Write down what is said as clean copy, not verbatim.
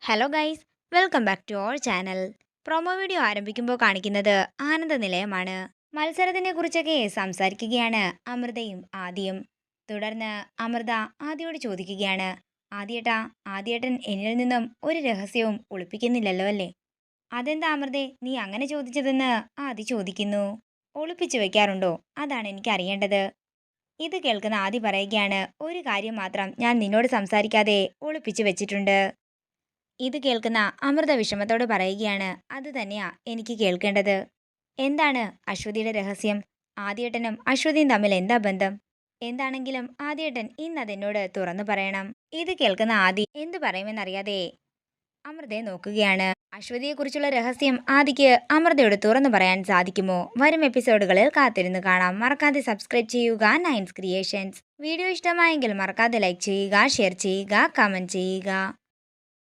Hello guys, welcome back to our channel. Promo video ആരംഭിക്കുമ്പോൾ കാണിക്കുന്നത് ആനന്ദ നിലയമാണ്. മത്സരത്തിനെ കുറിച്ചൊക്കെ സംസാരിക്കുകയാണ് അമൃതയും ആദിയും. തുടർന്ന് അമൃത ആദിയോട് ചോദിക്കുകയാണ്, ആദിയേട്ടാ, ആദിയേട്ടൻ എന്നിൽ നിന്നും ഒരു രഹസ്യവും ഒളിപ്പിക്കുന്നില്ലല്ലോ അല്ലേ? അതെന്താ അമൃതേ നീ അങ്ങനെ ചോദിച്ചതെന്ന് ആദി ചോദിക്കുന്നു. ഒളിപ്പിച്ചു വെക്കാറുണ്ടോ? അതാണ് എനിക്ക് അറിയേണ്ടത്. ഇത് കേൾക്കുന്ന ആദി പറയുകയാണ്, ഒരു കാര്യം മാത്രം ഞാൻ നിന്നോട് സംസാരിക്കാതെ ഒളിപ്പിച്ചു വെച്ചിട്ടുണ്ട്. ഇത് കേൾക്കുന്ന അമൃത വിഷമത്തോട് പറയുകയാണ്, അത് തന്നെയാ എനിക്ക് കേൾക്കേണ്ടത്. എന്താണ് അശ്വതിയുടെ രഹസ്യം? ആദ്യേട്ടനും അശ്വതിയും തമ്മിൽ എന്താ ബന്ധം? എന്താണെങ്കിലും ആദ്യേട്ടൻ ഇന്ന് അതെന്നോട് തുറന്നു പറയണം. ഇത് കേൾക്കുന്ന ആദി എന്തു പറയുമെന്നറിയാതെ അമൃതയെ നോക്കുകയാണ്. അശ്വതിയെക്കുറിച്ചുള്ള രഹസ്യം ആദിക്ക് അമൃതയോട് തുറന്നു പറയാൻ സാധിക്കുമോ? വരും എപ്പിസോഡുകളിൽ കാത്തിരുന്ന് കാണാം. മറക്കാതെ സബ്സ്ക്രൈബ് ചെയ്യുക നയൻസ് ക്രിയേഷൻസ്. വീഡിയോ ഇഷ്ടമായെങ്കിൽ മറക്കാതെ ലൈക്ക് ചെയ്യുക, ഷെയർ ചെയ്യുക, കമന്റ് ചെയ്യുക.